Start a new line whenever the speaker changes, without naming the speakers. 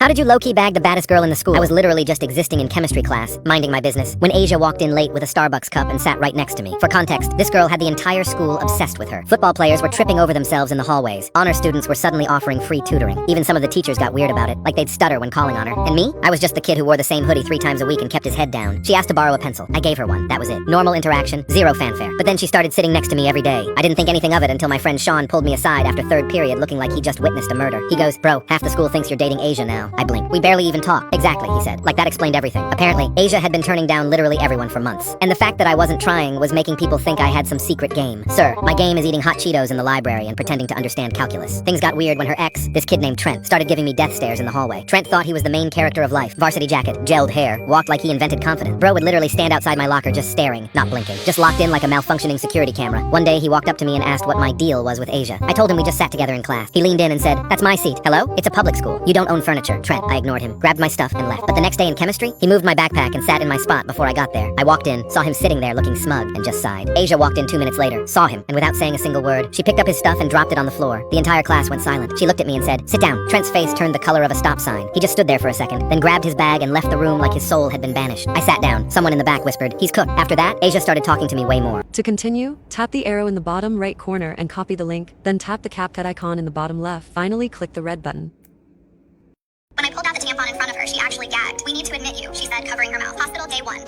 How did you low-key bag the baddest girl in the school? I was literally just existing in chemistry class, minding my business, when Asia walked in late with a Starbucks cup and sat right next to me. For context, this girl had the entire school obsessed with her. Football players were tripping over themselves in the hallways. Honor students were suddenly offering free tutoring. Even some of the teachers got weird about it, like they'd stutter when calling on her. And me? I was just the kid who wore the same hoodie 3 times a week and kept his head down. She asked to borrow a pencil. I gave her one. That was it. Normal interaction, zero fanfare. But then she started sitting next to me every day. I didn't think anything of it until my friend Sean pulled me aside after 3rd period looking like he just witnessed a murder. He goes, "Bro, half the school thinks you're dating Asia now." I blinked. "We barely even talk." "Exactly," he said. Like that explained everything. Apparently, Asia had been turning down literally everyone for months. And the fact that I wasn't trying was making people think I had some secret game. Sir, my game is eating hot Cheetos in the library and pretending to understand calculus. Things got weird when her ex, this kid named Trent, started giving me death stares in the hallway. Trent thought he was the main character of life. Varsity jacket, gelled hair, walked like he invented confidence. Bro would literally stand outside my locker just staring, not blinking. Just locked in like a malfunctioning security camera. One day he walked up to me and asked what my deal was with Asia. I told him we just sat together in class. He leaned in and said, "That's my seat." "Hello? It's a public school. You don't own furniture." "Trent." I ignored him, grabbed my stuff and left. But the next day in chemistry, he moved my backpack and sat in my spot before I got there. I walked in, saw him sitting there looking smug, and just sighed. Asia walked in 2 minutes later, saw him, and without saying a single word, she picked up his stuff and dropped it on the floor. The entire class went silent. She looked at me and said, "Sit down." Trent's face turned the color of a stop sign. He just stood there for a second, then grabbed his bag and left the room like his soul had been banished. I sat down. Someone in the back whispered, "He's cooked." After that, Asia started talking to me way more.
To continue, tap the arrow in the bottom right corner and copy the link, then tap the CapCut icon in the bottom left. Finally, click the red button.
When I pulled out the tampon in front of her, she actually gagged. "We need to admit you," she said, covering her mouth. "Hospital day 1.